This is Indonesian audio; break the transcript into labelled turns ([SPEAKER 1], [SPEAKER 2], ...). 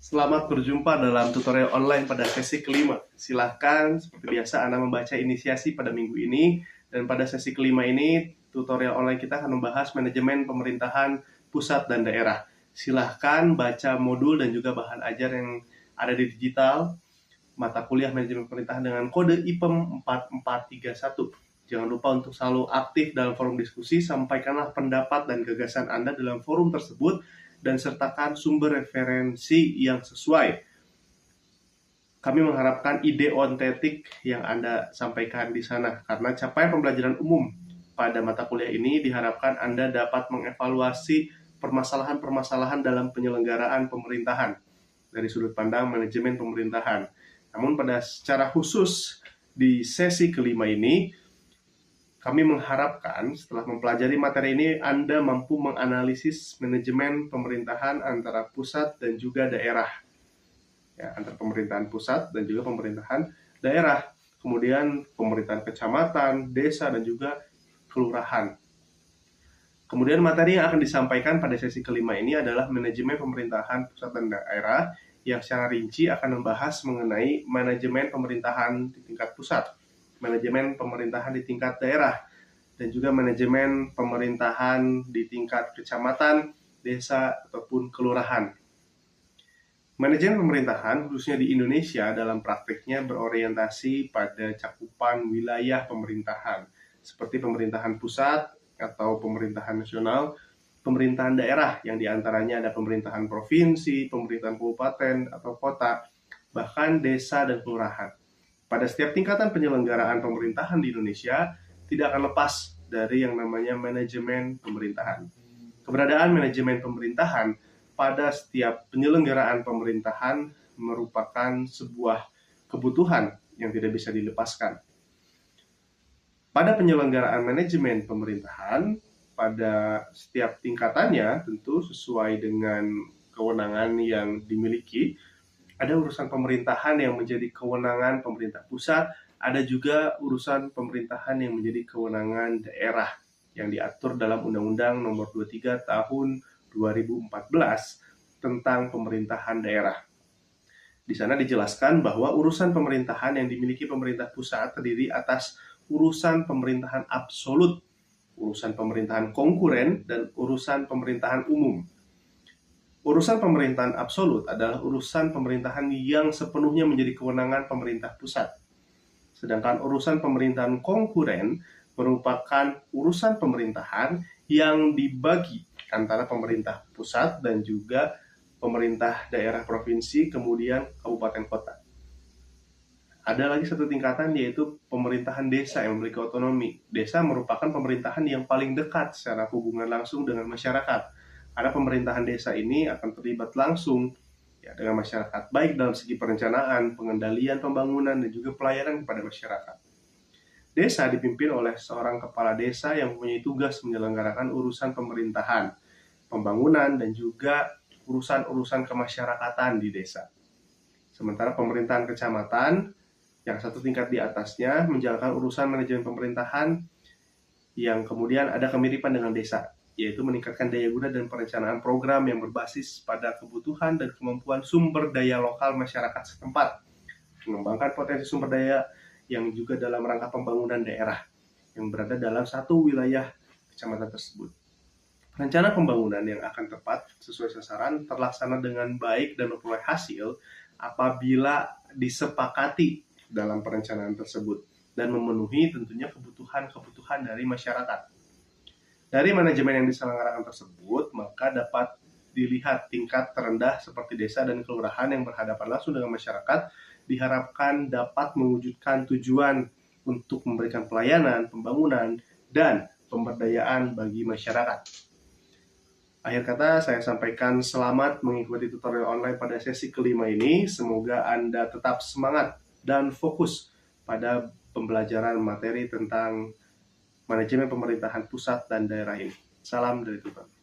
[SPEAKER 1] Selamat berjumpa dalam tutorial online pada sesi kelima. Silahkan, seperti biasa, Anda membaca inisiasi pada minggu ini. Dan pada sesi kelima ini, tutorial online kita akan membahas manajemen pemerintahan pusat dan daerah. Silahkan baca modul dan juga bahan ajar yang ada di digital, mata kuliah manajemen pemerintahan dengan kode IPEM 4431. Jangan lupa untuk selalu aktif dalam forum diskusi, sampaikanlah pendapat dan gagasan Anda dalam forum tersebut, dan sertakan sumber referensi yang sesuai. Kami mengharapkan ide ontetik yang Anda sampaikan di sana, karena capaian pembelajaran umum pada mata kuliah ini diharapkan Anda dapat mengevaluasi permasalahan-permasalahan dalam penyelenggaraan pemerintahan dari sudut pandang manajemen pemerintahan. Namun pada secara khusus di sesi kelima ini, kami mengharapkan setelah mempelajari materi ini, Anda mampu menganalisis manajemen pemerintahan antara pusat dan juga daerah. Ya, antara pemerintahan pusat dan juga pemerintahan daerah. Kemudian pemerintahan kecamatan, desa, dan juga kelurahan. Kemudian materi yang akan disampaikan pada sesi kelima ini adalah manajemen pemerintahan pusat dan daerah, yang secara rinci akan membahas mengenai manajemen pemerintahan di tingkat pusat, manajemen pemerintahan di tingkat daerah, dan juga manajemen pemerintahan di tingkat kecamatan, desa, ataupun kelurahan. Manajemen pemerintahan, khususnya di Indonesia, dalam praktiknya berorientasi pada cakupan wilayah pemerintahan, seperti pemerintahan pusat atau pemerintahan nasional, pemerintahan daerah yang diantaranya ada pemerintahan provinsi, pemerintahan kabupaten atau kota, bahkan desa dan kelurahan. Pada setiap tingkatan penyelenggaraan pemerintahan di Indonesia, tidak akan lepas dari yang namanya manajemen pemerintahan. Keberadaan manajemen pemerintahan pada setiap penyelenggaraan pemerintahan merupakan sebuah kebutuhan yang tidak bisa dilepaskan. Pada penyelenggaraan manajemen pemerintahan, pada setiap tingkatannya tentu sesuai dengan kewenangan yang dimiliki. Ada urusan pemerintahan yang menjadi kewenangan pemerintah pusat, ada juga urusan pemerintahan yang menjadi kewenangan daerah yang diatur dalam Undang-Undang Nomor 23 Tahun 2014 tentang pemerintahan daerah. Di sana dijelaskan bahwa urusan pemerintahan yang dimiliki pemerintah pusat terdiri atas urusan pemerintahan absolut, urusan pemerintahan konkuren, dan urusan pemerintahan umum. Urusan pemerintahan absolut adalah urusan pemerintahan yang sepenuhnya menjadi kewenangan pemerintah pusat. Sedangkan urusan pemerintahan konkuren merupakan urusan pemerintahan yang dibagi antara pemerintah pusat dan juga pemerintah daerah provinsi, kemudian kabupaten kota. Ada lagi satu tingkatan, yaitu pemerintahan desa yang memiliki otonomi. Desa merupakan pemerintahan yang paling dekat secara hubungan langsung dengan masyarakat. Karena pemerintahan desa ini akan terlibat langsung dengan masyarakat, baik dalam segi perencanaan, pengendalian pembangunan, dan juga pelayanan kepada masyarakat. Desa dipimpin oleh seorang kepala desa yang mempunyai tugas menyelenggarakan urusan pemerintahan, pembangunan, dan juga urusan-urusan kemasyarakatan di desa. Sementara pemerintahan kecamatan yang satu tingkat di atasnya menjalankan urusan manajemen pemerintahan yang kemudian ada kemiripan dengan desa, yaitu meningkatkan daya guna dan perencanaan program yang berbasis pada kebutuhan dan kemampuan sumber daya lokal masyarakat setempat, mengembangkan potensi sumber daya yang juga dalam rangka pembangunan daerah yang berada dalam satu wilayah kecamatan tersebut. Rencana pembangunan yang akan tepat sesuai sasaran terlaksana dengan baik dan memperoleh hasil apabila disepakati dalam perencanaan tersebut dan memenuhi tentunya kebutuhan-kebutuhan dari masyarakat. Dari manajemen yang diselenggarakan tersebut, maka dapat dilihat tingkat terendah seperti desa dan kelurahan yang berhadapan langsung dengan masyarakat diharapkan dapat mewujudkan tujuan untuk memberikan pelayanan, pembangunan, dan pemberdayaan bagi masyarakat. Akhir kata, saya sampaikan selamat mengikuti tutorial online pada sesi kelima ini. Semoga Anda tetap semangat dan fokus pada pembelajaran materi tentang manajemen pemerintahan pusat dan daerah ini. Salam dari Tuhan.